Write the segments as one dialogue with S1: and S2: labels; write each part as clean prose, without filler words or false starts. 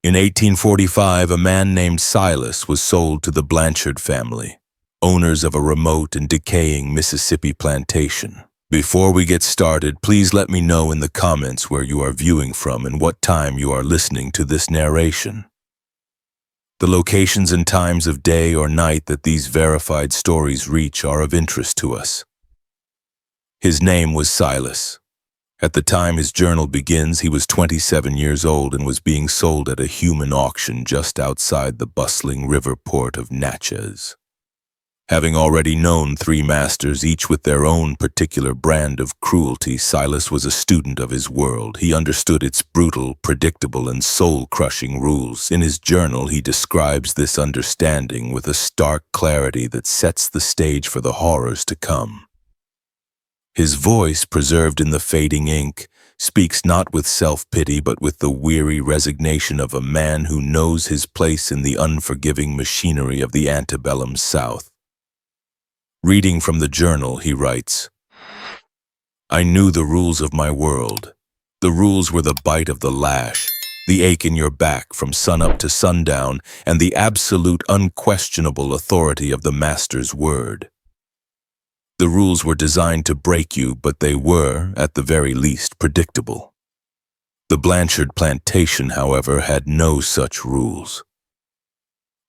S1: In 1845, a man named Silas was sold to the Blanchard family, owners of a remote and decaying Mississippi plantation. Before we get started, please let me know in the comments where you are viewing from and what time you are listening to this narration. The locations and times of day or night that these verified stories reach are of interest to us. His name was Silas. At the time his journal begins, he was 27 years old and was being sold at a human auction just outside the bustling river port of Natchez. Having already known 3 masters, each with their own particular brand of cruelty, Silas was a student of his world. He understood its brutal, predictable, and soul-crushing rules. In his journal, he describes this understanding with a stark clarity that sets the stage for the horrors to come. His voice, preserved in the fading ink, speaks not with self-pity but with the weary resignation of a man who knows his place in the unforgiving machinery of the antebellum South. Reading from the journal, he writes, "I knew the rules of my world. The rules were the bite of the lash, the ache in your back from sunup to sundown, and the absolute unquestionable authority of the master's word. The rules were designed to break you, but they were, at the very least, predictable. The Blanchard plantation, however, had no such rules.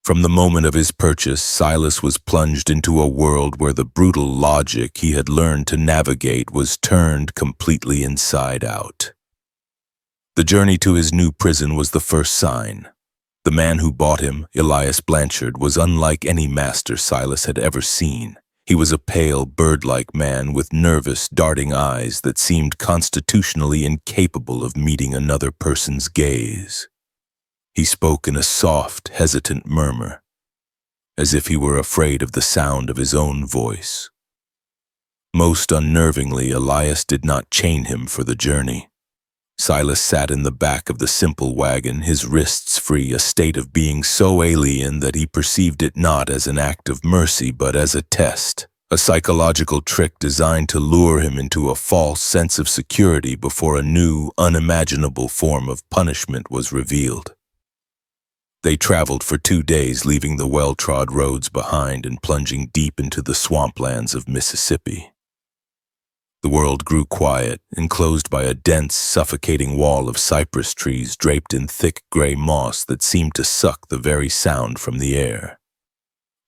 S1: From the moment of his purchase, Silas was plunged into a world where the brutal logic he had learned to navigate was turned completely inside out. The journey to his new prison was the first sign. The man who bought him, Elias Blanchard, was unlike any master Silas had ever seen. He was a pale, bird-like man with nervous, darting eyes that seemed constitutionally incapable of meeting another person's gaze. He spoke in a soft, hesitant murmur, as if he were afraid of the sound of his own voice. Most unnervingly, Elias did not chain him for the journey. Silas sat in the back of the simple wagon, his wrists free, a state of being so alien that he perceived it not as an act of mercy but as a test, a psychological trick designed to lure him into a false sense of security before a new, unimaginable form of punishment was revealed. They traveled for 2 days, leaving the well-trod roads behind and plunging deep into the swamplands of Mississippi. The world grew quiet, enclosed by a dense, suffocating wall of cypress trees draped in thick gray moss that seemed to suck the very sound from the air.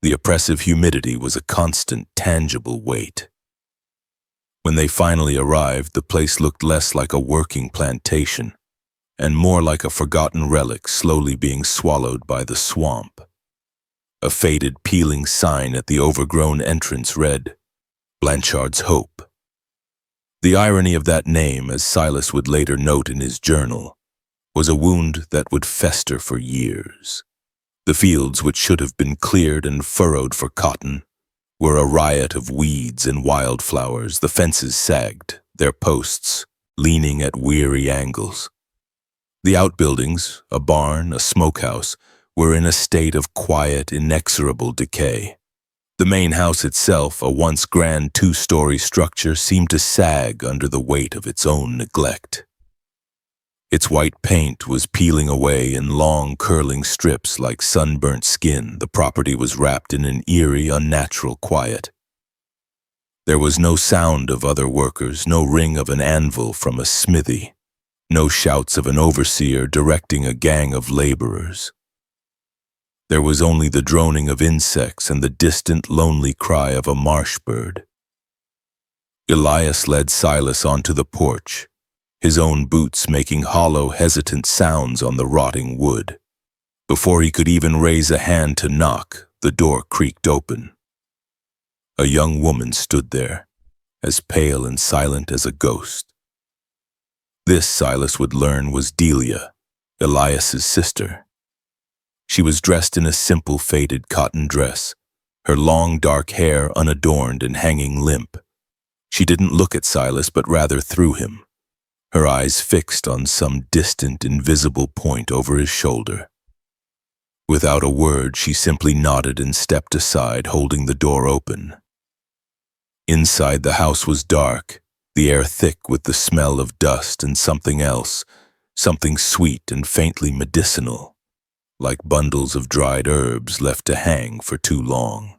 S1: The oppressive humidity was a constant, tangible weight. When they finally arrived, the place looked less like a working plantation and more like a forgotten relic slowly being swallowed by the swamp. A faded, peeling sign at the overgrown entrance read, "Blanchards' Hope." The irony of that name, as Silas would later note in his journal, was a wound that would fester for years. The fields, which should have been cleared and furrowed for cotton, were a riot of weeds and wildflowers. The fences sagged, their posts leaning at weary angles. The outbuildings, a barn, a smokehouse, were in a state of quiet, inexorable decay. The main house itself, a once grand 2-story structure, seemed to sag under the weight of its own neglect. Its white paint was peeling away in long, curling strips like sunburnt skin. The property was wrapped in an eerie, unnatural quiet. There was no sound of other workers, no ring of an anvil from a smithy, no shouts of an overseer directing a gang of laborers. There was only the droning of insects and the distant, lonely cry of a marsh bird. Elias led Silas onto the porch, his own boots making hollow, hesitant sounds on the rotting wood. Before he could even raise a hand to knock, the door creaked open. A young woman stood there, as pale and silent as a ghost. This, Silas would learn, was Delia, Elias's sister. She was dressed in a simple faded cotton dress, her long dark hair unadorned and hanging limp. She didn't look at Silas but rather through him, her eyes fixed on some distant, invisible point over his shoulder. Without a word, she simply nodded and stepped aside, holding the door open. Inside, the house was dark, the air thick with the smell of dust and something else, something sweet and faintly medicinal. like bundles of dried herbs left to hang for too long.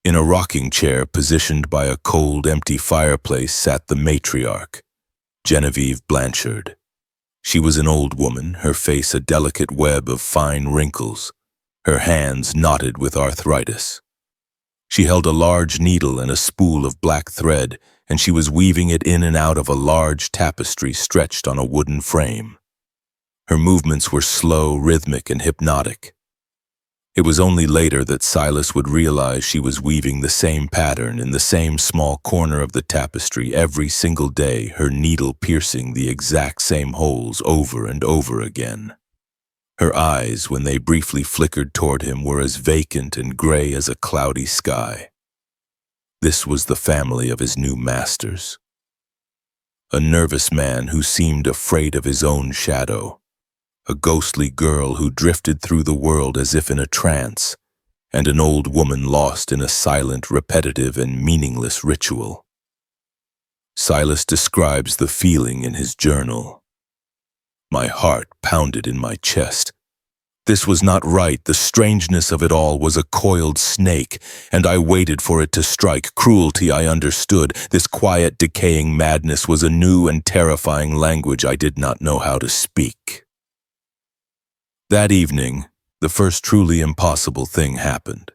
S1: In a rocking chair positioned by a cold, empty fireplace sat the matriarch, Genevieve Blanchard. She was an old woman, her face a delicate web of fine wrinkles, her hands knotted with arthritis. She held a large needle and a spool of black thread, and she was weaving it in and out of a large tapestry stretched on a wooden frame. Her movements were slow, rhythmic, and hypnotic. It was only later that Silas would realize she was weaving the same pattern in the same small corner of the tapestry every single day, her needle piercing the exact same holes over and over again. Her eyes, when they briefly flickered toward him, were as vacant and gray as a cloudy sky. This was the family of his new masters. A nervous man who seemed afraid of his own shadow, a ghostly girl who drifted through the world as if in a trance, and an old woman lost in a silent, repetitive, and meaningless ritual. Silas describes the feeling in his journal. My heart pounded in my chest. This was not right. The strangeness of it all was a coiled snake, and I waited for it to strike. Cruelty, I understood. This quiet, decaying madness was a new and terrifying language I did not know how to speak. That evening, the first truly impossible thing happened.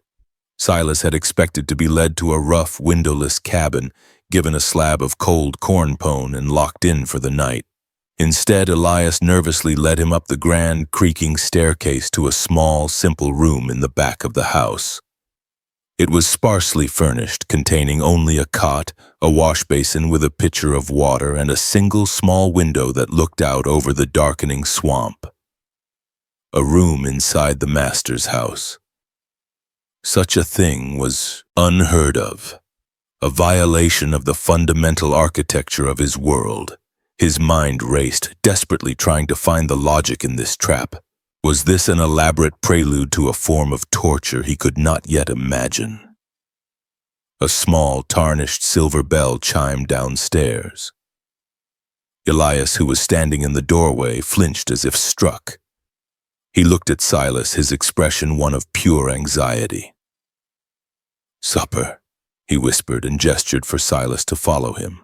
S1: Silas had expected to be led to a rough, windowless cabin, given a slab of cold corn pone, and locked in for the night. Instead, Elias nervously led him up the grand, creaking staircase to a small, simple room in the back of the house. It was sparsely furnished, containing only a cot, a wash basin with a pitcher of water, and a single small window that looked out over the darkening swamp. A room inside the master's house. Such a thing was unheard of, a violation of the fundamental architecture of his world. His mind raced, desperately trying to find the logic in this trap. Was this an elaborate prelude to a form of torture he could not yet imagine? A small, tarnished silver bell chimed downstairs. Elias, who was standing in the doorway, flinched as if struck. He looked at Silas, his expression one of pure anxiety. "Supper," he whispered and gestured for Silas to follow him.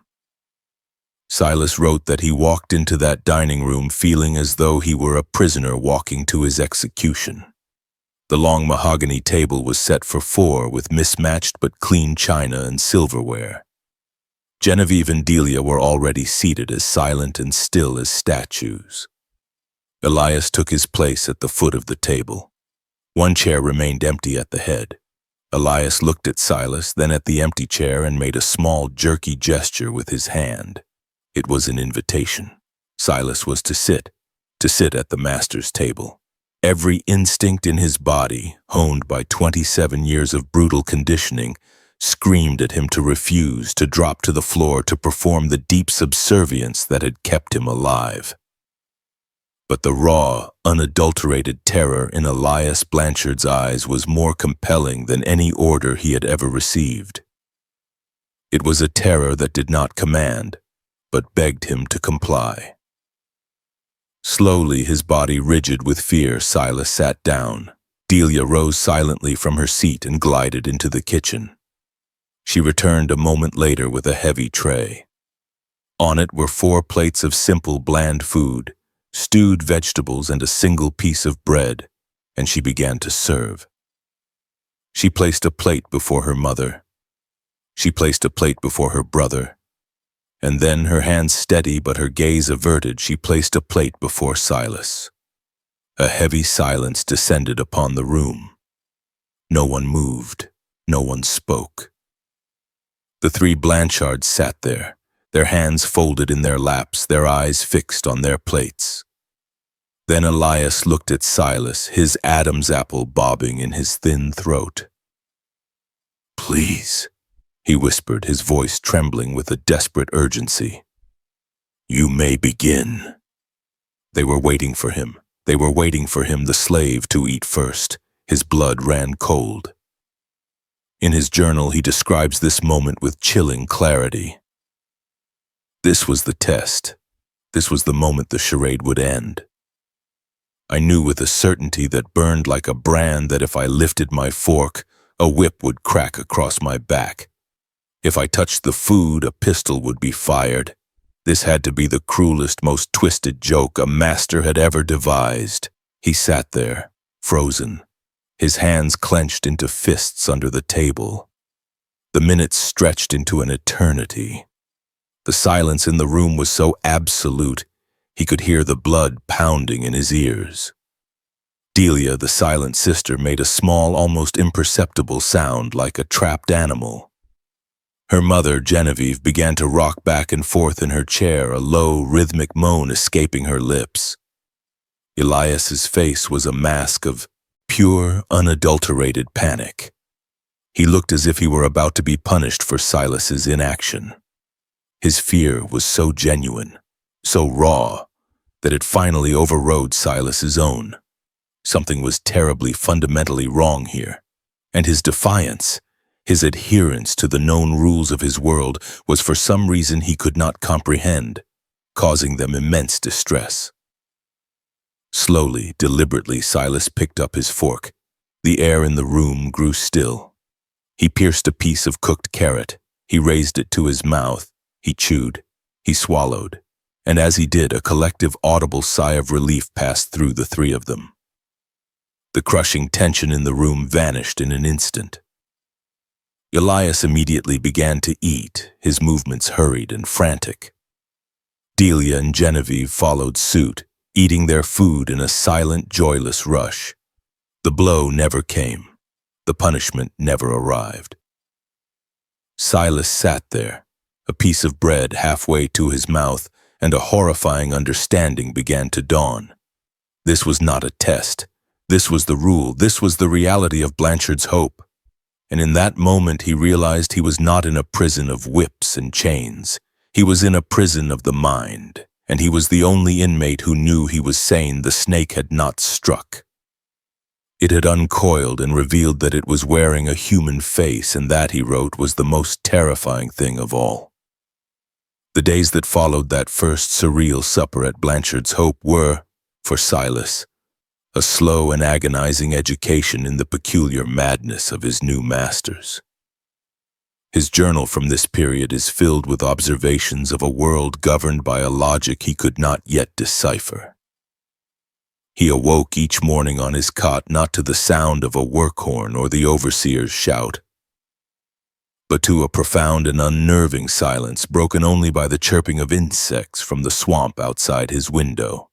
S1: Silas wrote that he walked into that dining room feeling as though he were a prisoner walking to his execution. The long mahogany table was set for four with mismatched but clean china and silverware. Genevieve and Delia were already seated, as silent and still as statues. Elias took his place at the foot of the table. One chair remained empty at the head. Elias looked at Silas, then at the empty chair, and made a small, jerky gesture with his hand. It was an invitation. Silas was to sit at the master's table. Every instinct in his body, honed by 27 years of brutal conditioning, screamed at him to refuse, to drop to the floor, to perform the deep subservience that had kept him alive. But the raw, unadulterated terror in Elias Blanchard's eyes was more compelling than any order he had ever received. It was a terror that did not command, but begged him to comply. Slowly, his body rigid with fear, Silas sat down. Delia rose silently from her seat and glided into the kitchen. She returned a moment later with a heavy tray. On it were 4 plates of simple, bland food, stewed vegetables and a single piece of bread, and she began to serve. She placed a plate before her mother. She placed a plate before her brother. And then, her hands steady but her gaze averted, she placed a plate before Silas. A heavy silence descended upon the room. No one moved. No one spoke. The 3 Blanchards sat there, their hands folded in their laps, their eyes fixed on their plates. Then Elias looked at Silas, his Adam's apple bobbing in his thin throat. "Please," he whispered, his voice trembling with a desperate urgency. "You may begin." They were waiting for him. They were waiting for him, the slave, to eat first. His blood ran cold. In his journal, he describes this moment with chilling clarity. This was the test. This was the moment the charade would end. I knew with a certainty that burned like a brand that if I lifted my fork, a whip would crack across my back. If I touched the food, a pistol would be fired. This had to be the cruelest, most twisted joke a master had ever devised. He sat there, frozen, his hands clenched into fists under the table. The minutes stretched into an eternity. The silence in the room was so absolute, he could hear the blood pounding in his ears. Delia, the silent sister, made a small, almost imperceptible sound like a trapped animal. Her mother, Genevieve, began to rock back and forth in her chair, a low, rhythmic moan escaping her lips. Elias's face was a mask of pure, unadulterated panic. He looked as if he were about to be punished for Silas's inaction. His fear was so genuine, so raw, that it finally overrode Silas's own. Something was terribly, fundamentally wrong here, and his defiance, his adherence to the known rules of his world, was for some reason he could not comprehend, causing them immense distress. Slowly, deliberately, Silas picked up his fork. The air in the room grew still. He pierced a piece of cooked carrot. He raised it to his mouth. He chewed. He swallowed. And as he did, a collective audible sigh of relief passed through the three of them. The crushing tension in the room vanished in an instant. Elias immediately began to eat, his movements hurried and frantic. Delia and Genevieve followed suit, eating their food in a silent, joyless rush. The blow never came. The punishment never arrived. Silas sat there, a piece of bread halfway to his mouth, and a horrifying understanding began to dawn. This was not a test. This was the rule. This was the reality of Blanchard's hope. And in that moment he realized he was not in a prison of whips and chains. He was in a prison of the mind, and he was the only inmate who knew he was sane. The snake had not struck. It had uncoiled and revealed that it was wearing a human face, and that, he wrote, was the most terrifying thing of all. The days that followed that first surreal supper at Blanchard's Hope were, for Silas, a slow and agonizing education in the peculiar madness of his new masters. His journal from this period is filled with observations of a world governed by a logic he could not yet decipher. He awoke each morning on his cot not to the sound of a work horn or the overseer's shout, but to a profound and unnerving silence broken only by the chirping of insects from the swamp outside his window.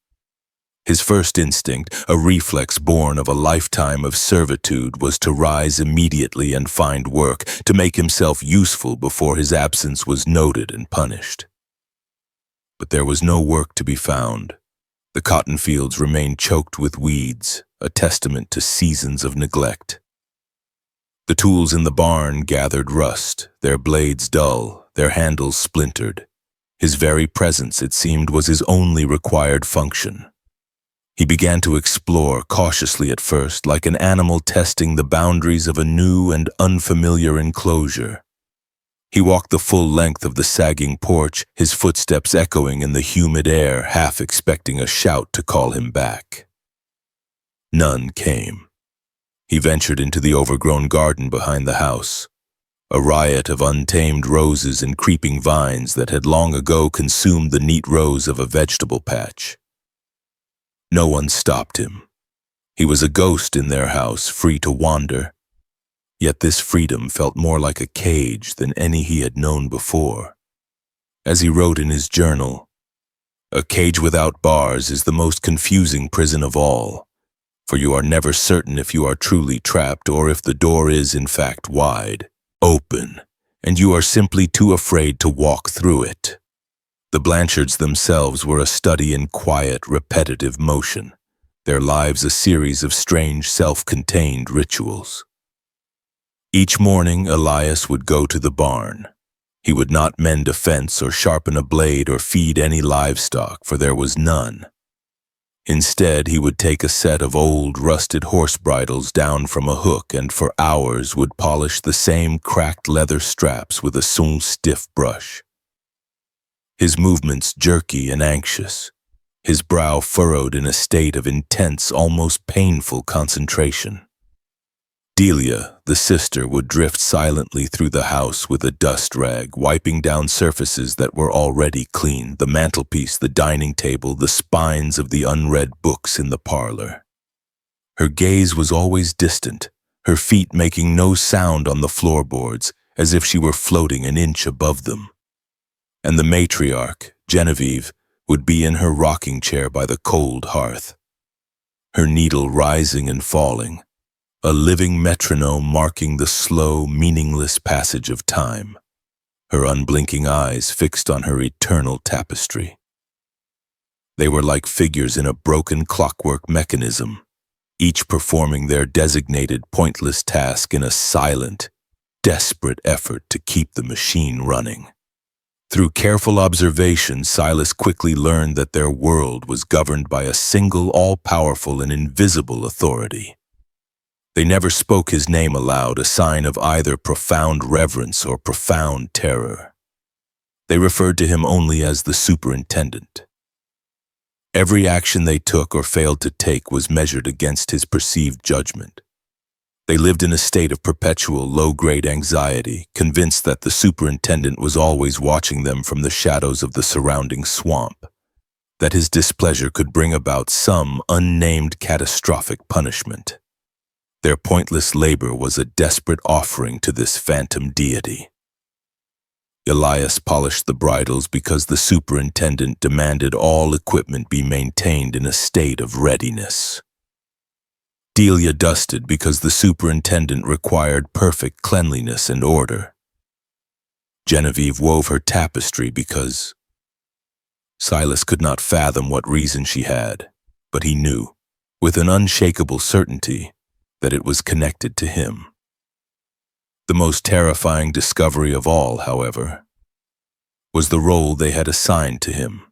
S1: His first instinct, a reflex born of a lifetime of servitude, was to rise immediately and find work, to make himself useful before his absence was noted and punished. But there was no work to be found. The cotton fields remained choked with weeds, a testament to seasons of neglect. The tools in the barn gathered rust, their blades dull, their handles splintered. His very presence, it seemed, was his only required function. He began to explore, cautiously at first, like an animal testing the boundaries of a new and unfamiliar enclosure. He walked the full length of the sagging porch, his footsteps echoing in the humid air, half expecting a shout to call him back. None came. He ventured into the overgrown garden behind the house, a riot of untamed roses and creeping vines that had long ago consumed the neat rows of a vegetable patch. No one stopped him. He was a ghost in their house, free to wander. Yet this freedom felt more like a cage than any he had known before. As he wrote in his journal, "A cage without bars is the most confusing prison of all, for you are never certain if you are truly trapped or if the door is, in fact, wide, open, and you are simply too afraid to walk through it." The Blanchards themselves were a study in quiet, repetitive motion, their lives a series of strange, self-contained rituals. Each morning, Elias would go to the barn. He would not mend a fence or sharpen a blade or feed any livestock, for there was none. Instead, he would take a set of old, rusted horse bridles down from a hook and for hours would polish the same cracked leather straps with a stiff brush. His movements jerky and anxious, his brow furrowed in a state of intense, almost painful concentration. Delia, the sister, would drift silently through the house with a dust rag, wiping down surfaces that were already clean, the mantelpiece, the dining table, the spines of the unread books in the parlor. Her gaze was always distant, her feet making no sound on the floorboards, as if she were floating an inch above them. And the matriarch, Genevieve, would be in her rocking chair by the cold hearth, her needle rising and falling, a living metronome marking the slow, meaningless passage of time, her unblinking eyes fixed on her eternal tapestry. They were like figures in a broken clockwork mechanism, each performing their designated pointless task in a silent, desperate effort to keep the machine running. Through careful observation, Silas quickly learned that their world was governed by a single, all-powerful and invisible authority. They never spoke his name aloud, a sign of either profound reverence or profound terror. They referred to him only as the Superintendent. Every action they took or failed to take was measured against his perceived judgment. They lived in a state of perpetual low-grade anxiety, convinced that the Superintendent was always watching them from the shadows of the surrounding swamp, that his displeasure could bring about some unnamed catastrophic punishment. Their pointless labor was a desperate offering to this phantom deity. Elias polished the bridles because the Superintendent demanded all equipment be maintained in a state of readiness. Delia dusted because the Superintendent required perfect cleanliness and order. Genevieve wove her tapestry because Silas could not fathom what reason she had, but he knew, with an unshakable certainty, that it was connected to him. The most terrifying discovery of all, however, was the role they had assigned to him.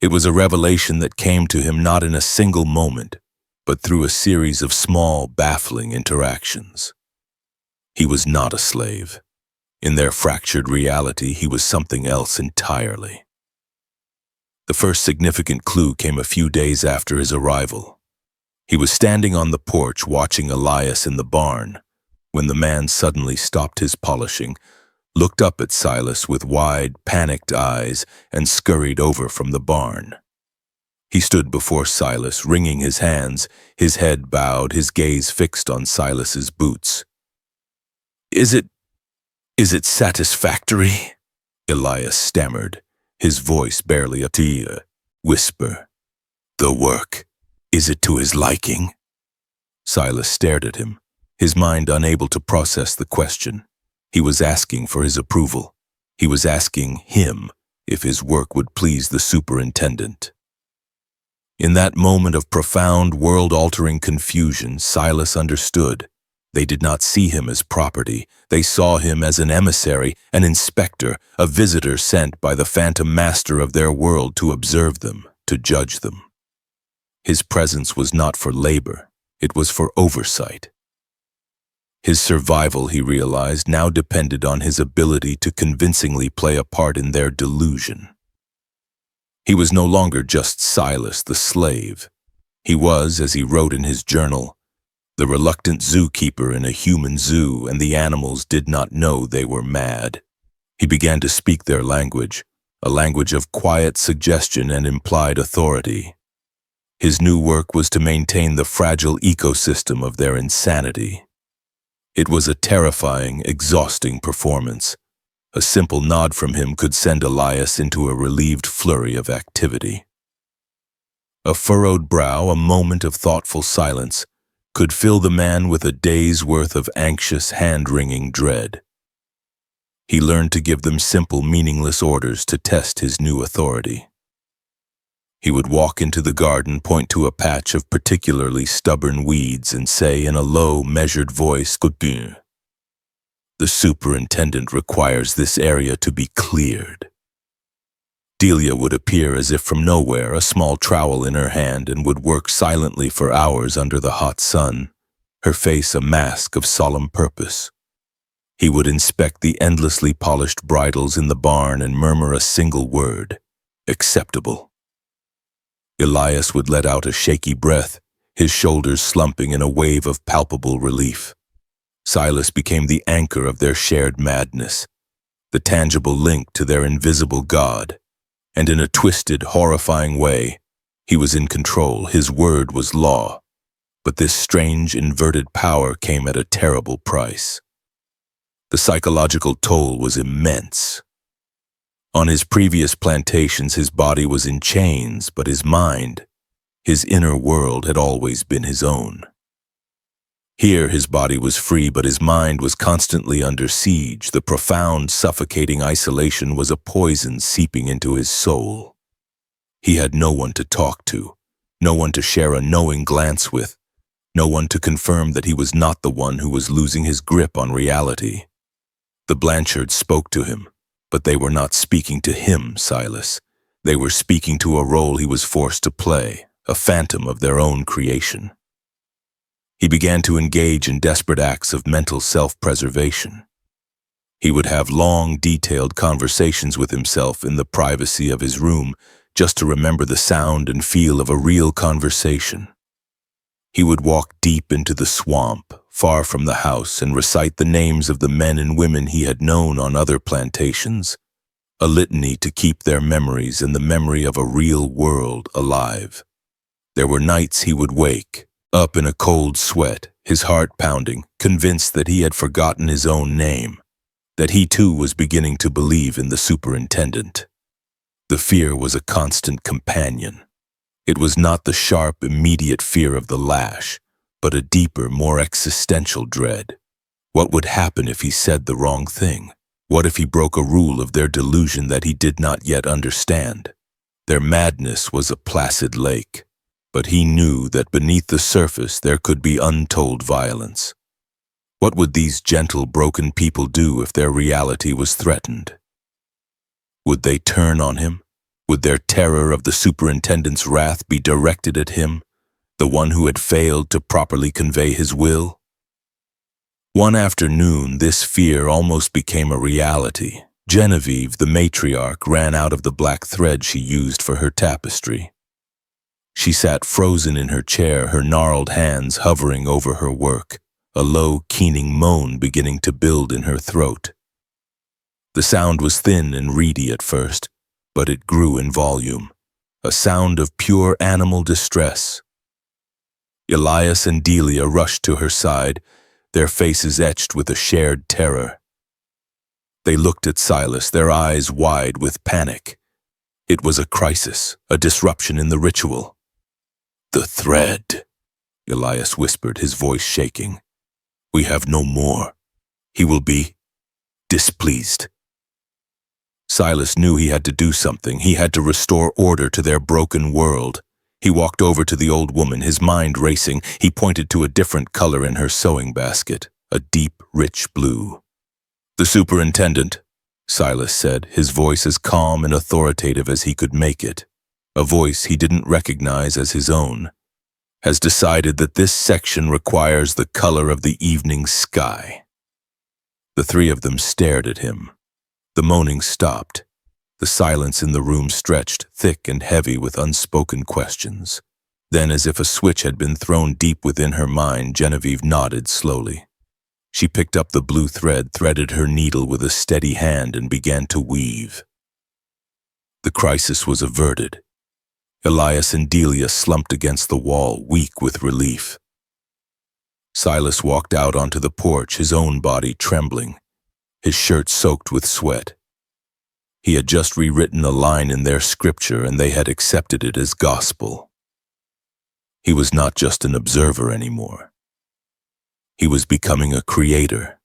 S1: It was a revelation that came to him not in a single moment, but through a series of small, baffling interactions. He was not a slave. In their fractured reality, he was something else entirely. The first significant clue came a few days after his arrival. He was standing on the porch watching Elias in the barn, when the man suddenly stopped his polishing, looked up at Silas with wide, panicked eyes, and scurried over from the barn. He stood before Silas, wringing his hands, his head bowed, his gaze fixed on Silas's boots. Is it satisfactory?" Elias stammered, his voice barely a whisper. "The work, is it to his liking?" Silas stared at him, his mind unable to process the question. He was asking for his approval. He was asking him if his work would please the Superintendent. In that moment of profound, world-altering confusion, Silas understood. They did not see him as property. They saw him as an emissary, an inspector, a visitor sent by the phantom master of their world to observe them, to judge them. His presence was not for labor. It was for oversight. His survival, he realized, now depended on his ability to convincingly play a part in their delusion. He was no longer just Silas, the slave. He was, as he wrote in his journal, the reluctant zookeeper in a human zoo, and the animals did not know they were mad. He began to speak their language, a language of quiet suggestion and implied authority. His new work was to maintain the fragile ecosystem of their insanity. It was a terrifying, exhausting performance. A simple nod from him could send Elias into a relieved flurry of activity. A furrowed brow, a moment of thoughtful silence, could fill the man with a day's worth of anxious, hand-wringing dread. He learned to give them simple, meaningless orders to test his new authority. He would walk into the garden, point to a patch of particularly stubborn weeds, and say in a low, measured voice, "The Superintendent requires this area to be cleared." Delia would appear as if from nowhere, a small trowel in her hand, and would work silently for hours under the hot sun, her face a mask of solemn purpose. He would inspect the endlessly polished bridles in the barn and murmur a single word, "Acceptable." Elias would let out a shaky breath, his shoulders slumping in a wave of palpable relief. Silas became the anchor of their shared madness, the tangible link to their invisible God, and in a twisted, horrifying way, he was in control, his word was law. But this strange, inverted power came at a terrible price. The psychological toll was immense. On his previous plantations, his body was in chains, but his mind, his inner world, had always been his own. Here, his body was free, but his mind was constantly under siege. The profound, suffocating isolation was a poison seeping into his soul. He had no one to talk to, no one to share a knowing glance with, no one to confirm that he was not the one who was losing his grip on reality. The Blanchards spoke to him, but they were not speaking to him, Silas. They were speaking to a role he was forced to play, a phantom of their own creation. He began to engage in desperate acts of mental self-preservation. He would have long, detailed conversations with himself in the privacy of his room, just to remember the sound and feel of a real conversation. He would walk deep into the swamp, far from the house, and recite the names of the men and women he had known on other plantations, a litany to keep their memories and the memory of a real world alive. There were nights he would wake, up in a cold sweat, his heart pounding, convinced that he had forgotten his own name, that he too was beginning to believe in the Superintendent. The fear was a constant companion. It was not the sharp, immediate fear of the lash, but a deeper, more existential dread. What would happen if he said the wrong thing? What if he broke a rule of their delusion that he did not yet understand? Their madness was a placid lake, but he knew that beneath the surface there could be untold violence. What would these gentle, broken people do if their reality was threatened? Would they turn on him? Would their terror of the Superintendent's wrath be directed at him, the one who had failed to properly convey his will? One afternoon, this fear almost became a reality. Genevieve, the matriarch, ran out of the black thread she used for her tapestry. She sat frozen in her chair, her gnarled hands hovering over her work, a low, keening moan beginning to build in her throat. The sound was thin and reedy at first, but it grew in volume, a sound of pure animal distress. Elias and Delia rushed to her side, their faces etched with a shared terror. They looked at Silas, their eyes wide with panic. It was a crisis, a disruption in the ritual. "The thread," Elias whispered, his voice shaking. "We have no more. He will be displeased." Silas knew he had to do something. He had to restore order to their broken world. He walked over to the old woman, his mind racing. He pointed to a different color in her sewing basket, a deep, rich blue. "The Superintendent," Silas said, his voice as calm and authoritative as he could make it, a voice he didn't recognize as his own, "has decided that this section requires the color of the evening sky." The three of them stared at him. The moaning stopped. The silence in the room stretched, thick and heavy with unspoken questions. Then, as if a switch had been thrown deep within her mind, Genevieve nodded slowly. She picked up the blue thread, threaded her needle with a steady hand, and began to weave. The crisis was averted. Elias and Delia slumped against the wall, weak with relief. Silas walked out onto the porch, his own body trembling, his shirt soaked with sweat. He had just rewritten a line in their scripture, and they had accepted it as gospel. He was not just an observer anymore. He was becoming a creator,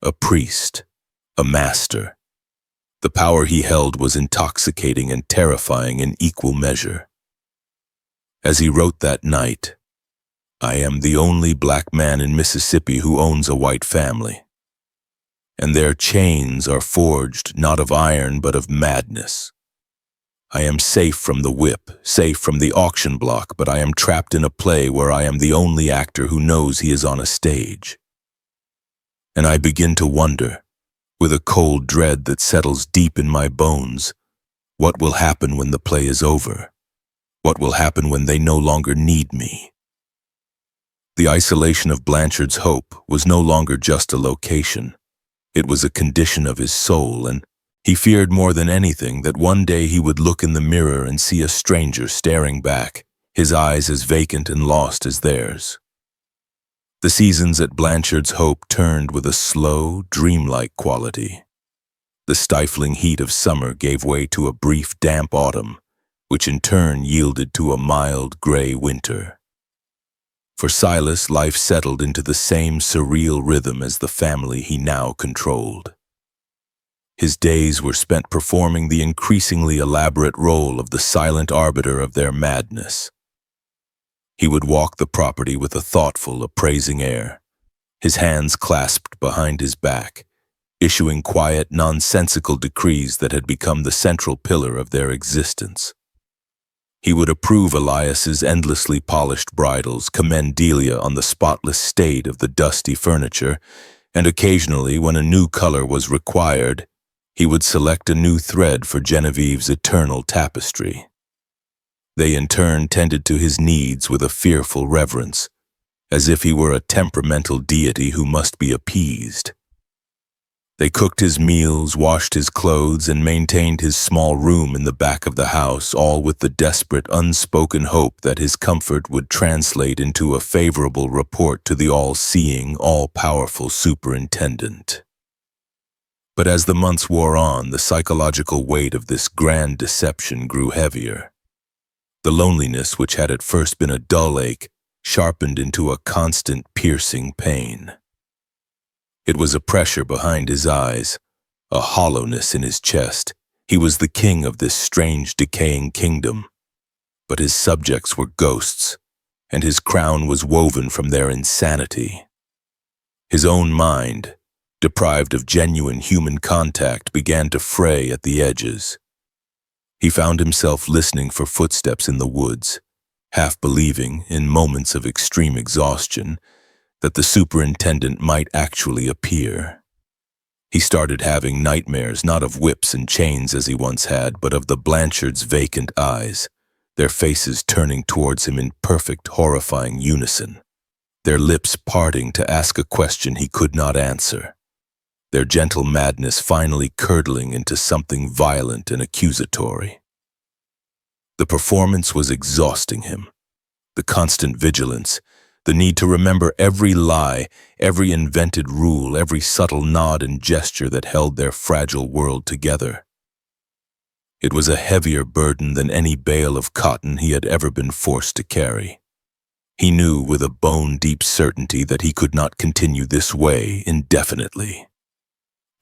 S1: a priest, a master. The power he held was intoxicating and terrifying in equal measure. As he wrote that night, "I am the only black man in Mississippi who owns a white family. And their chains are forged not of iron but of madness. I am safe from the whip, safe from the auction block, but I am trapped in a play where I am the only actor who knows he is on a stage. And I begin to wonder, with a cold dread that settles deep in my bones, what will happen when the play is over? What will happen when they no longer need me? The isolation of Blanchard's hope was no longer just a location. It was a condition of his soul, and he feared more than anything that one day he would look in the mirror and see a stranger staring back, his eyes as vacant and lost as theirs. The seasons at Blanchard's hope turned with a slow, dreamlike quality. The stifling heat of summer gave way to a brief, damp autumn, which in turn yielded to a mild, gray winter. For Silas, life settled into the same surreal rhythm as the family he now controlled. His days were spent performing the increasingly elaborate role of the silent arbiter of their madness. He would walk the property with a thoughtful, appraising air, his hands clasped behind his back, issuing quiet, nonsensical decrees that had become the central pillar of their existence. He would approve Elias's endlessly polished bridles, commend Delia on the spotless state of the dusty furniture, and occasionally, when a new color was required, he would select a new thread for Genevieve's eternal tapestry. They in turn tended to his needs with a fearful reverence, as if he were a temperamental deity who must be appeased. They cooked his meals, washed his clothes, and maintained his small room in the back of the house, all with the desperate, unspoken hope that his comfort would translate into a favorable report to the all-seeing, all-powerful superintendent. But as the months wore on, the psychological weight of this grand deception grew heavier. The loneliness, which had at first been a dull ache, sharpened into a constant, piercing pain. It was a pressure behind his eyes, a hollowness in his chest. He was the king of this strange, decaying kingdom, but his subjects were ghosts, and his crown was woven from their insanity. His own mind, deprived of genuine human contact, began to fray at the edges. He found himself listening for footsteps in the woods, half believing, in moments of extreme exhaustion, that the superintendent might actually appear. He started having nightmares, not of whips and chains as he once had, but of the Blanchards' vacant eyes, their faces turning towards him in perfect, horrifying unison, their lips parting to ask a question he could not answer, their gentle madness finally curdling into something violent and accusatory. The performance was exhausting him. The constant vigilance, the need to remember every lie, every invented rule, every subtle nod and gesture that held their fragile world together. It was a heavier burden than any bale of cotton he had ever been forced to carry. He knew with a bone-deep certainty that he could not continue this way indefinitely.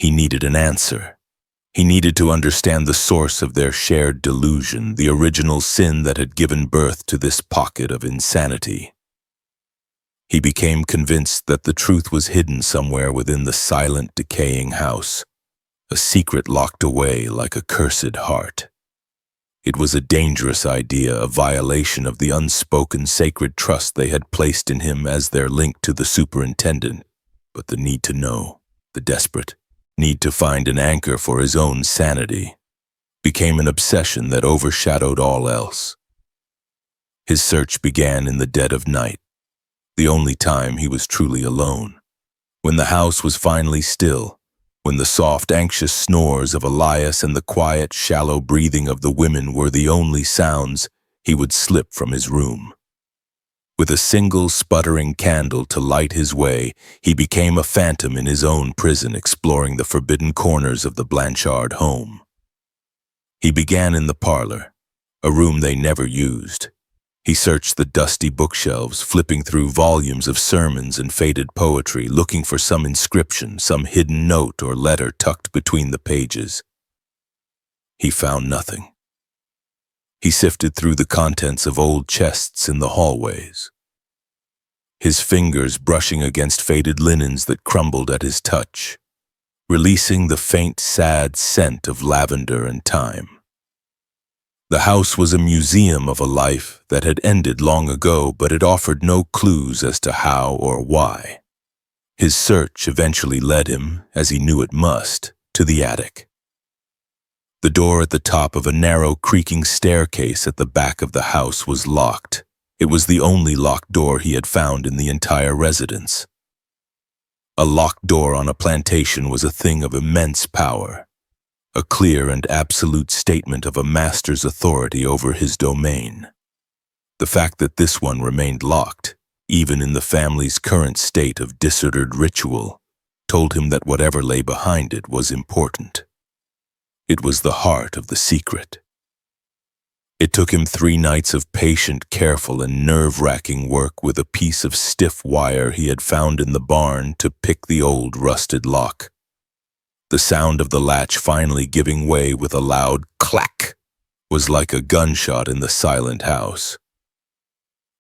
S1: He needed an answer. He needed to understand the source of their shared delusion, the original sin that had given birth to this pocket of insanity. He became convinced that the truth was hidden somewhere within the silent, decaying house, a secret locked away like a cursed heart. It was a dangerous idea, a violation of the unspoken sacred trust they had placed in him as their link to the superintendent, but the need to know, the desperate need to find an anchor for his own sanity, became an obsession that overshadowed all else. His search began in the dead of night, the only time he was truly alone, when the house was finally still, when the soft, anxious snores of Elias and the quiet, shallow breathing of the women were the only sounds, he would slip from his room. With a single sputtering candle to light his way, he became a phantom in his own prison, exploring the forbidden corners of the Blanchard home. He began in the parlor, a room they never used. He searched the dusty bookshelves, flipping through volumes of sermons and faded poetry, looking for some inscription, some hidden note or letter tucked between the pages. He found nothing. He sifted through the contents of old chests in the hallways, his fingers brushing against faded linens that crumbled at his touch, releasing the faint, sad scent of lavender and thyme. The house was a museum of a life that had ended long ago, but it offered no clues as to how or why. His search eventually led him, as he knew it must, to the attic. The door at the top of a narrow, creaking staircase at the back of the house was locked. It was the only locked door he had found in the entire residence. A locked door on a plantation was a thing of immense power, a clear and absolute statement of a master's authority over his domain. The fact that this one remained locked, even in the family's current state of disordered ritual, told him that whatever lay behind it was important. It was the heart of the secret. It took him 3 nights of patient, careful, and nerve-wracking work with a piece of stiff wire he had found in the barn to pick the old rusted lock. The sound of the latch finally giving way with a loud clack was like a gunshot in the silent house.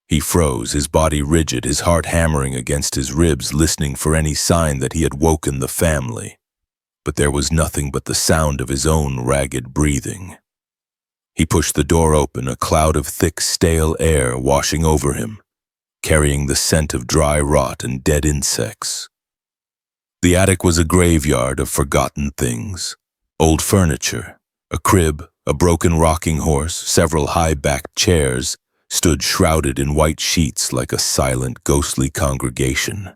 S1: He froze, his body rigid, his heart hammering against his ribs, listening for any sign that he had woken the family. But there was nothing but the sound of his own ragged breathing. He pushed the door open, a cloud of thick, stale air washing over him, carrying the scent of dry rot and dead insects. The attic was a graveyard of forgotten things. Old furniture, a crib, a broken rocking horse, several high-backed chairs stood shrouded in white sheets like a silent, ghostly congregation.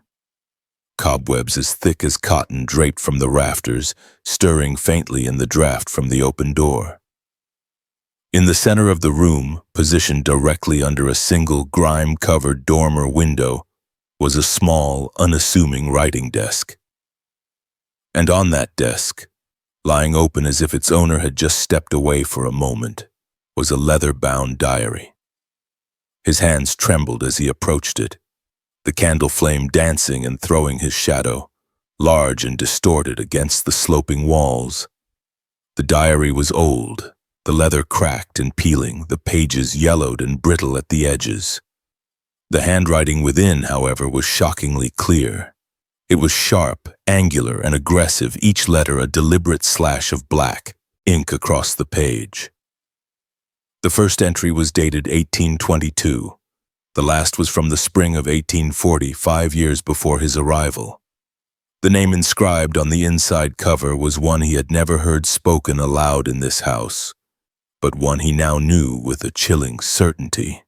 S1: Cobwebs as thick as cotton draped from the rafters, stirring faintly in the draught from the open door. In the center of the room, positioned directly under a single grime-covered dormer window, was a small, unassuming writing desk. And on that desk, lying open as if its owner had just stepped away for a moment, was a leather-bound diary. His hands trembled as he approached it, the candle flame dancing and throwing his shadow, large and distorted against the sloping walls. The diary was old, the leather cracked and peeling, the pages yellowed and brittle at the edges. The handwriting within, however, was shockingly clear. It was sharp, angular, and aggressive, each letter a deliberate slash of black, ink across the page. The first entry was dated 1822. The last was from the spring of 1840, 5 years before his arrival. The name inscribed on the inside cover was one he had never heard spoken aloud in this house, but one he now knew with a chilling certainty.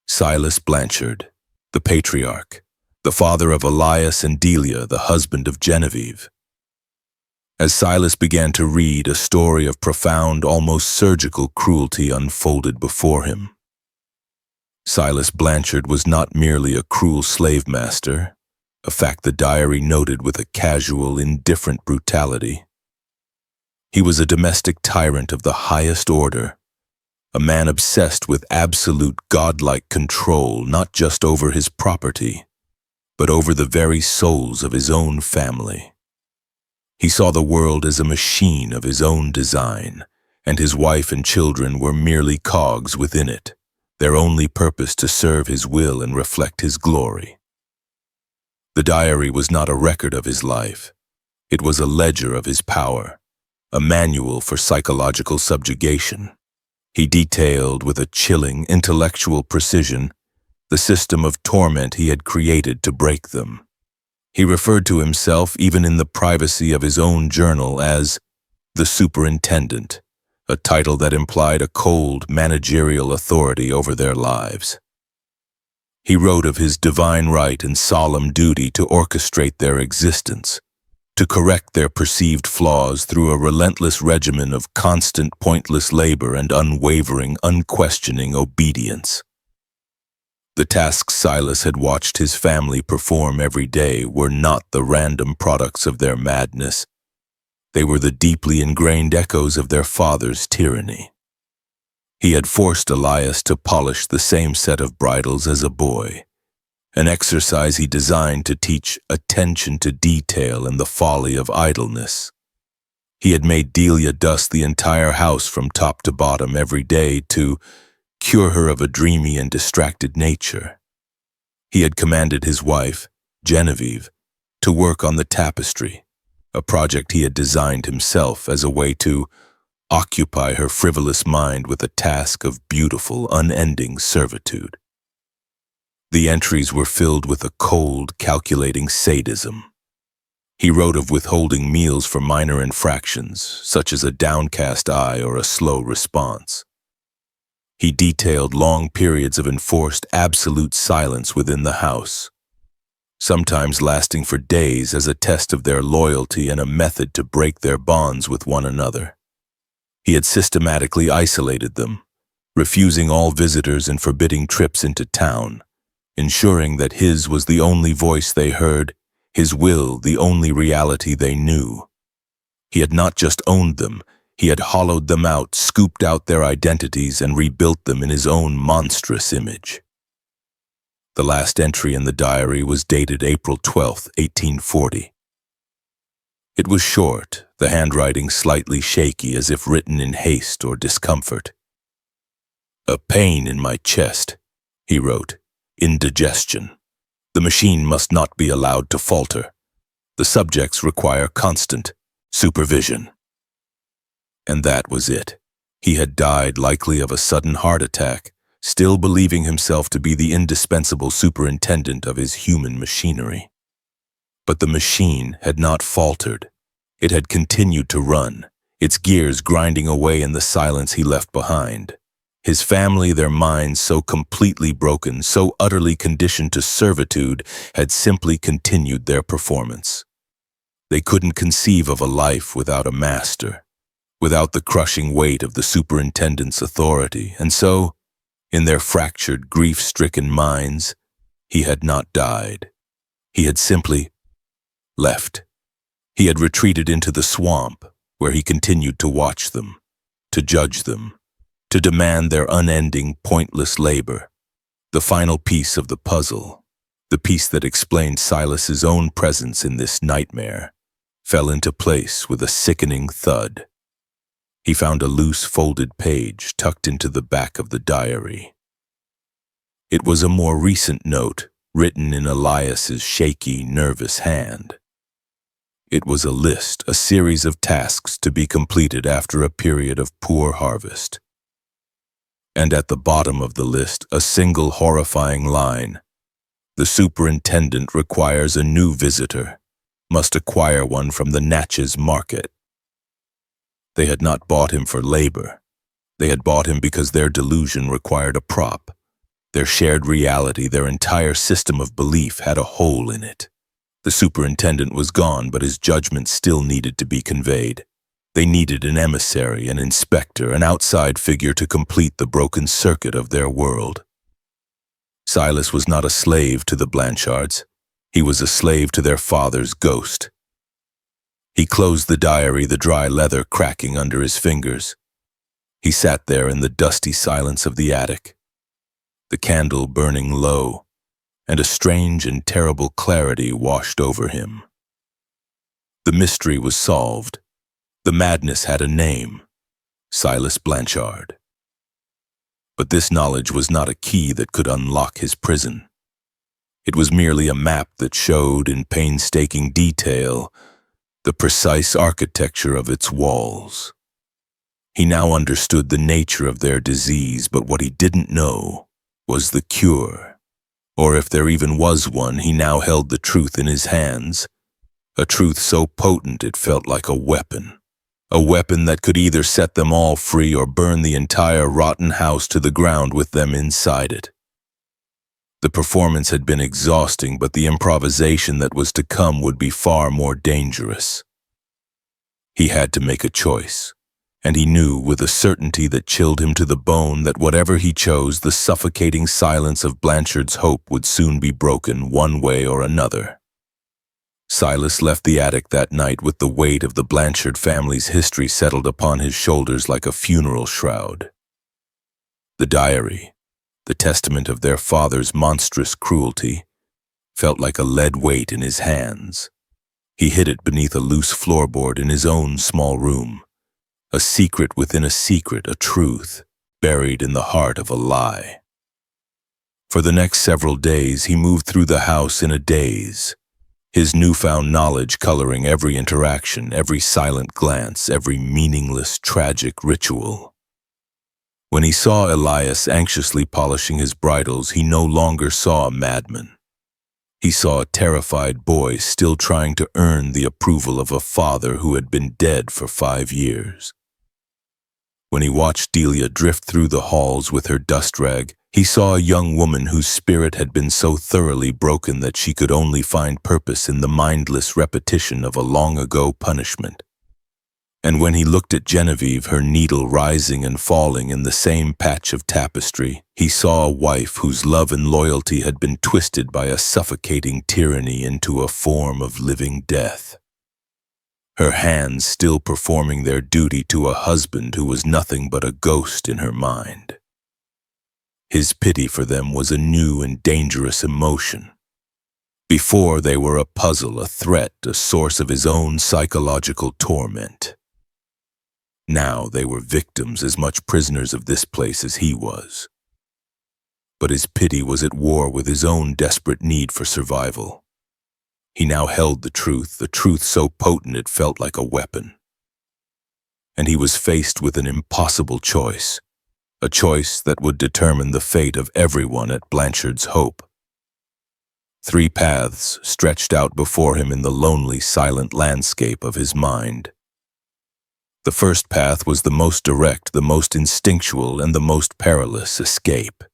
S1: Silas Blanchard, the patriarch, the father of Elias and Delia, the husband of Genevieve. As Silas began to read, a story of profound, almost surgical cruelty unfolded before him. Silas Blanchard was not merely a cruel slave master, a fact the diary noted with a casual, indifferent brutality. He was a domestic tyrant of the highest order, a man obsessed with absolute godlike control, not just over his property, but over the very souls of his own family. He saw the world as a machine of his own design, and his wife and children were merely cogs within it, their only purpose to serve his will and reflect his glory. The diary was not a record of his life. It was a ledger of his power, a manual for psychological subjugation. He detailed with a chilling, intellectual precision the system of torment he had created to break them. He referred to himself, even in the privacy of his own journal, as the Superintendent, a title that implied a cold, managerial authority over their lives. He wrote of his divine right and solemn duty to orchestrate their existence, to correct their perceived flaws through a relentless regimen of constant, pointless labor and unwavering, unquestioning obedience. The tasks Silas had watched his family perform every day were not the random products of their madness. They were the deeply ingrained echoes of their father's tyranny. He had forced Elias to polish the same set of bridles as a boy, an exercise he designed to teach attention to detail and the folly of idleness. He had made Delia dust the entire house from top to bottom every day to cure her of a dreamy and distracted nature. He had commanded his wife, Genevieve, to work on the tapestry, a project he had designed himself as a way to occupy her frivolous mind with a task of beautiful, unending servitude. The entries were filled with a cold, calculating sadism. He wrote of withholding meals for minor infractions, such as a downcast eye or a slow response. He detailed long periods of enforced absolute silence within the house, sometimes lasting for days as a test of their loyalty and a method to break their bonds with one another. He had systematically isolated them, refusing all visitors and forbidding trips into town, ensuring that his was the only voice they heard, his will the only reality they knew. He had not just owned them, he had hollowed them out, scooped out their identities, and rebuilt them in his own monstrous image. The last entry in the diary was dated April 12, 1840. It was short, the handwriting slightly shaky as if written in haste or discomfort. "A pain in my chest," he wrote, "indigestion. The machine must not be allowed to falter. The subjects require constant supervision." And that was it. He had died likely of a sudden heart attack, still believing himself to be the indispensable superintendent of his human machinery. But the machine had not faltered. It had continued to run, its gears grinding away in the silence he left behind. His family, their minds so completely broken, so utterly conditioned to servitude, had simply continued their performance. They couldn't conceive of a life without a master, without the crushing weight of the superintendent's authority, and so, in their fractured, grief-stricken minds, he had not died. He had simply left. He had retreated into the swamp, where he continued to watch them, to judge them, to demand their unending, pointless labor. The final piece of the puzzle, the piece that explained Silas's own presence in this nightmare, fell into place with a sickening thud. He found a loose folded page tucked into the back of the diary. It was a more recent note, written in Elias's shaky, nervous hand. It was a list, a series of tasks to be completed after a period of poor harvest. And at the bottom of the list, a single horrifying line. "The superintendent requires a new visitor, must acquire one from the Natchez market." They had not bought him for labor. They had bought him because their delusion required a prop. Their shared reality, their entire system of belief had a hole in it. The superintendent was gone, but his judgment still needed to be conveyed. They needed an emissary, an inspector, an outside figure to complete the broken circuit of their world. Silas was not a slave to the Blanchards. He was a slave to their father's ghost. He closed the diary, the dry leather cracking under his fingers. He sat there in the dusty silence of the attic, the candle burning low, and a strange and terrible clarity washed over him. The mystery was solved. The madness had a name, Silas Blanchard. But this knowledge was not a key that could unlock his prison. It was merely a map that showed in painstaking detail the precise architecture of its walls. He now understood the nature of their disease, but what he didn't know was the cure. Or if there even was one, he now held the truth in his hands, a truth so potent it felt like a weapon that could either set them all free or burn the entire rotten house to the ground with them inside it. The performance had been exhausting, but the improvisation that was to come would be far more dangerous. He had to make a choice, and he knew with a certainty that chilled him to the bone that whatever he chose, the suffocating silence of Blanchard's hope would soon be broken one way or another. Silas left the attic that night with the weight of the Blanchard family's history settled upon his shoulders like a funeral shroud. The diary, the testament of their father's monstrous cruelty, felt like a lead weight in his hands. He hid it beneath a loose floorboard in his own small room, a secret within a secret, a truth buried in the heart of a lie. For the next several days, he moved through the house in a daze, his newfound knowledge coloring every interaction, every silent glance, every meaningless, tragic ritual. When he saw Elias anxiously polishing his bridles, he no longer saw a madman. He saw a terrified boy still trying to earn the approval of a father who had been dead for 5 years. When he watched Delia drift through the halls with her dust rag, he saw a young woman whose spirit had been so thoroughly broken that she could only find purpose in the mindless repetition of a long-ago punishment. And when he looked at Genevieve, her needle rising and falling in the same patch of tapestry, he saw a wife whose love and loyalty had been twisted by a suffocating tyranny into a form of living death. Her hands still performing their duty to a husband who was nothing but a ghost in her mind. His pity for them was a new and dangerous emotion. Before, they were a puzzle, a threat, a source of his own psychological torment. Now they were victims, as much prisoners of this place as he was. But his pity was at war with his own desperate need for survival. He now held the truth so potent it felt like a weapon. And he was faced with an impossible choice, a choice that would determine the fate of everyone at Blanchard's Hope. 3 paths stretched out before him in the lonely, silent landscape of his mind. The first path was the most direct, the most instinctual, and the most perilous: escape.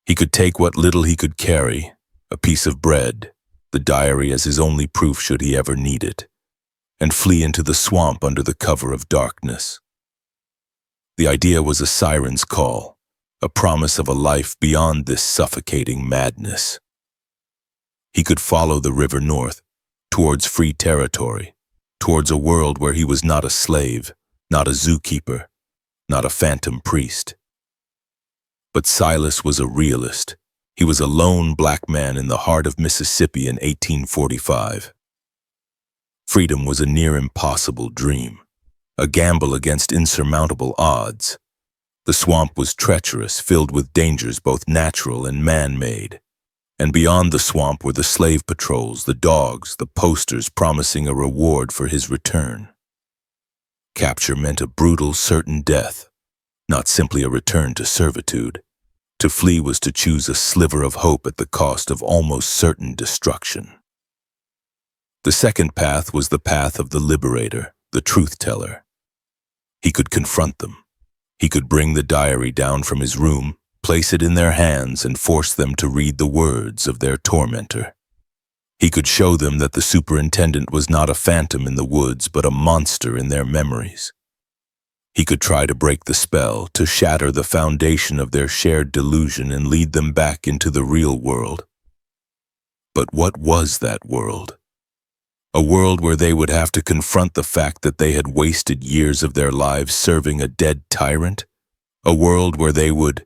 S1: He could take what little he could carry, a piece of bread, the diary as his only proof should he ever need it, and flee into the swamp under the cover of darkness. The idea was a siren's call, a promise of a life beyond this suffocating madness. He could follow the river north, towards free territory, towards a world where he was not a slave, not a zookeeper, not a phantom priest. But Silas was a realist. He was a lone black man in the heart of Mississippi in 1845. Freedom was a near impossible dream, a gamble against insurmountable odds. The swamp was treacherous, filled with dangers both natural and man-made. And beyond the swamp were the slave patrols, the dogs, the posters promising a reward for his return. Capture meant a brutal, certain death, not simply a return to servitude. To flee was to choose a sliver of hope at the cost of almost certain destruction. The second path was the path of the liberator, the truth-teller. He could confront them. He could bring the diary down from his room, place it in their hands, and force them to read the words of their tormentor. He could show them that the superintendent was not a phantom in the woods, but a monster in their memories. He could try to break the spell, to shatter the foundation of their shared delusion and lead them back into the real world. But what was that world? A world where they would have to confront the fact that they had wasted years of their lives serving a dead tyrant? A world where they would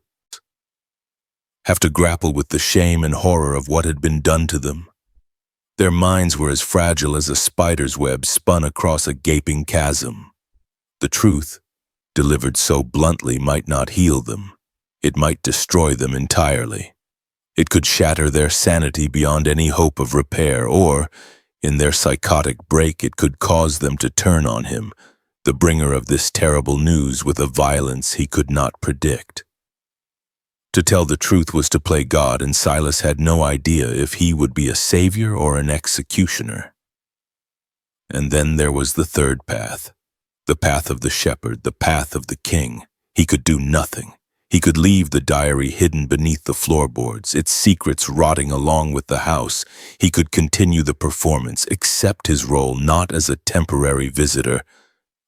S1: have to grapple with the shame and horror of what had been done to them. Their minds were as fragile as a spider's web spun across a gaping chasm. The truth, delivered so bluntly, might not heal them. It might destroy them entirely. It could shatter their sanity beyond any hope of repair, or, in their psychotic break, it could cause them to turn on him, the bringer of this terrible news, with a violence he could not predict. To tell the truth was to play God, and Silas had no idea if he would be a savior or an executioner. And then there was the third path, the path of the shepherd, the path of the king. He could do nothing. He could leave the diary hidden beneath the floorboards, its secrets rotting along with the house. He could continue the performance, accept his role not as a temporary visitor,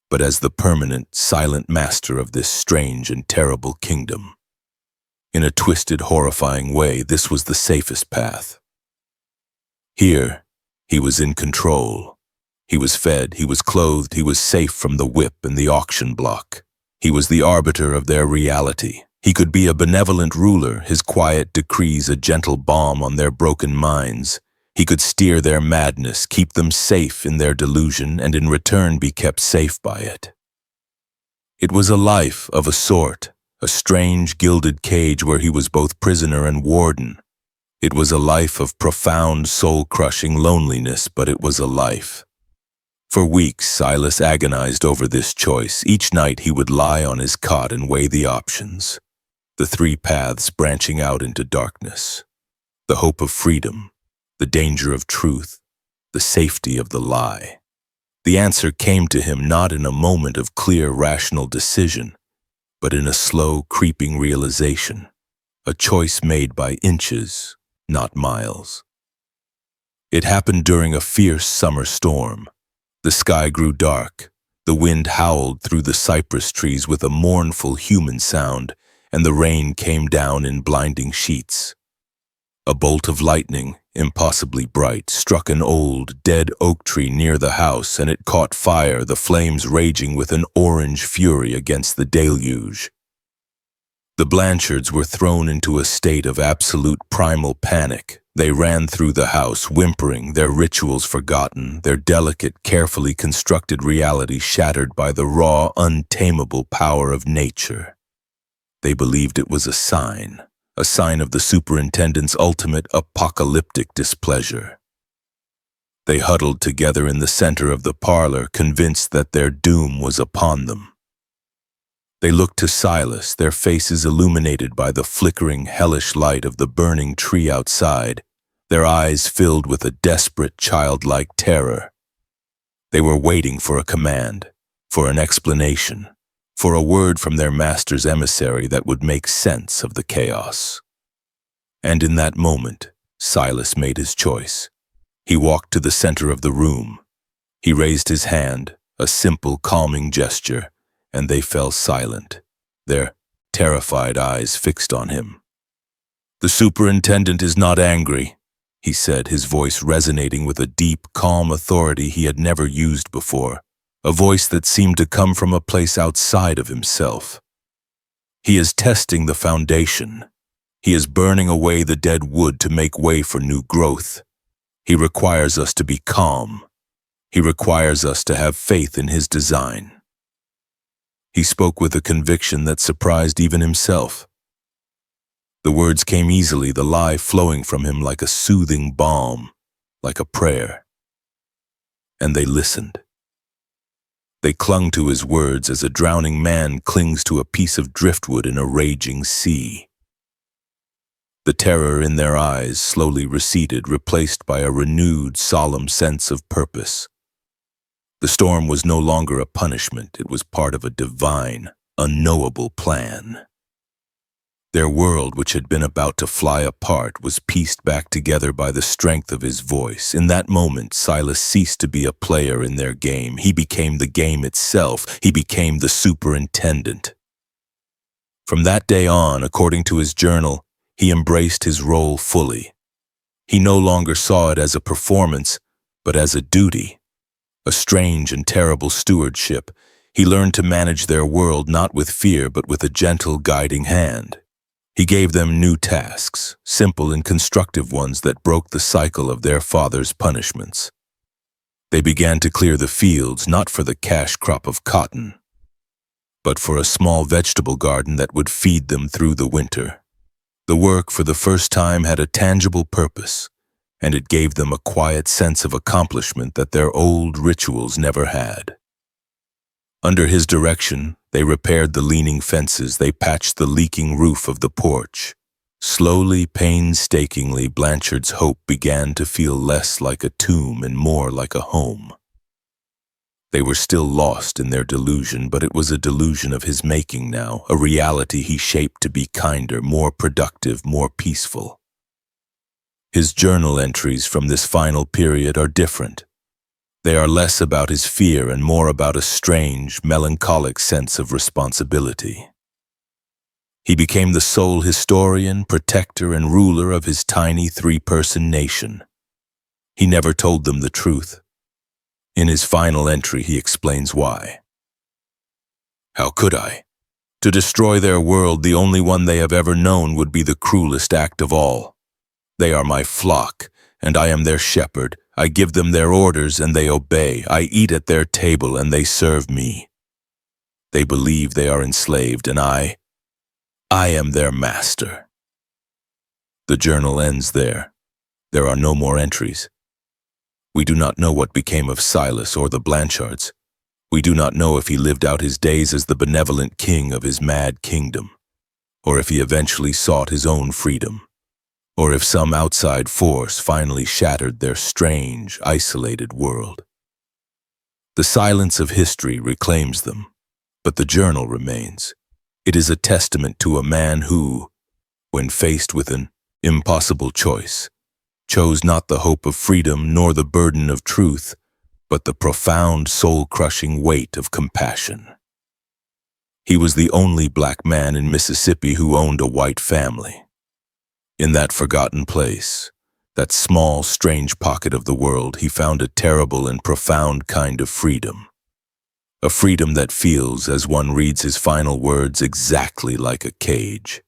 S1: but as the permanent, silent master of this strange and terrible kingdom. In a twisted, horrifying way, this was the safest path. Here, he was in control. He was fed, he was clothed, he was safe from the whip and the auction block. He was the arbiter of their reality. He could be a benevolent ruler, his quiet decrees a gentle balm on their broken minds. He could steer their madness, keep them safe in their delusion, and in return be kept safe by it. It was a life of a sort, a strange gilded cage where he was both prisoner and warden. It was a life of profound, soul-crushing loneliness, but it was a life. For weeks, Silas agonized over this choice. Each night he would lie on his cot and weigh the options. The 3 paths branching out into darkness. The hope of freedom, the danger of truth, the safety of the lie. The answer came to him not in a moment of clear, rational decision, but in a slow, creeping realization, a choice made by inches, not miles. It happened during a fierce summer storm. The sky grew dark, the wind howled through the cypress trees with a mournful human sound, and the rain came down in blinding sheets. A bolt of lightning, impossibly bright, struck an old, dead oak tree near the house, and it caught fire, the flames raging with an orange fury against the deluge. The Blanchards were thrown into a state of absolute primal panic. They ran through the house, whimpering, their rituals forgotten, their delicate, carefully constructed reality shattered by the raw, untamable power of nature. They believed it was a sign of the Superintendent's ultimate apocalyptic displeasure. They huddled together in the center of the parlor, convinced that their doom was upon them. They looked to Silas, their faces illuminated by the flickering, hellish light of the burning tree outside, their eyes filled with a desperate, childlike terror. They were waiting for a command, for an explanation, for a word from their master's emissary that would make sense of the chaos. And in that moment, Silas made his choice. He walked to the center of the room. He raised his hand, a simple, calming gesture, and they fell silent, their terrified eyes fixed on him. "The superintendent is not angry," he said, his voice resonating with a deep, calm authority he had never used before, a voice that seemed to come from a place outside of himself. "He is testing the foundation. He is burning away the dead wood to make way for new growth. He requires us to be calm. He requires us to have faith in his design." He spoke with a conviction that surprised even himself. The words came easily, the lie flowing from him like a soothing balm, like a prayer. And they listened. They clung to his words as a drowning man clings to a piece of driftwood in a raging sea. The terror in their eyes slowly receded, replaced by a renewed, solemn sense of purpose. The storm was no longer a punishment, it was part of a divine, unknowable plan. Their world, which had been about to fly apart, was pieced back together by the strength of his voice. In that moment, Silas ceased to be a player in their game. He became the game itself. He became the superintendent. From that day on, according to his journal, he embraced his role fully. He no longer saw it as a performance, but as a duty. A strange and terrible stewardship. He learned to manage their world not with fear, but with a gentle guiding hand. He gave them new tasks, simple and constructive ones that broke the cycle of their father's punishments. They began to clear the fields, not for the cash crop of cotton, but for a small vegetable garden that would feed them through the winter. The work, for the first time, had a tangible purpose, and it gave them a quiet sense of accomplishment that their old rituals never had. Under his direction, they repaired the leaning fences, they patched the leaking roof of the porch. Slowly, painstakingly, Blanchard's hope began to feel less like a tomb and more like a home. They were still lost in their delusion, but it was a delusion of his making now, a reality he shaped to be kinder, more productive, more peaceful. His journal entries from this final period are different. They are less about his fear and more about a strange, melancholic sense of responsibility. He became the sole historian, protector, and ruler of his tiny three-person nation. He never told them the truth. In his final entry, he explains why. "How could I? To destroy their world, the only one they have ever known, would be the cruelest act of all. They are my flock, and I am their shepherd. I give them their orders, and they obey. I eat at their table, and they serve me. They believe they are enslaved, and I am their master." The journal ends there. There are no more entries. We do not know what became of Silas or the Blanchards. We do not know if he lived out his days as the benevolent king of his mad kingdom, or if he eventually sought his own freedom. or if some outside force finally shattered their strange, isolated world. The silence of history reclaims them, but the journal remains. It is a testament to a man who, when faced with an impossible choice, chose not the hope of freedom nor the burden of truth, but the profound, soul-crushing weight of compassion. He was the only black man in Mississippi who owned a white family. In that forgotten place, that small, strange pocket of the world, he found a terrible and profound kind of freedom. A freedom that feels, as one reads his final words, exactly like a cage.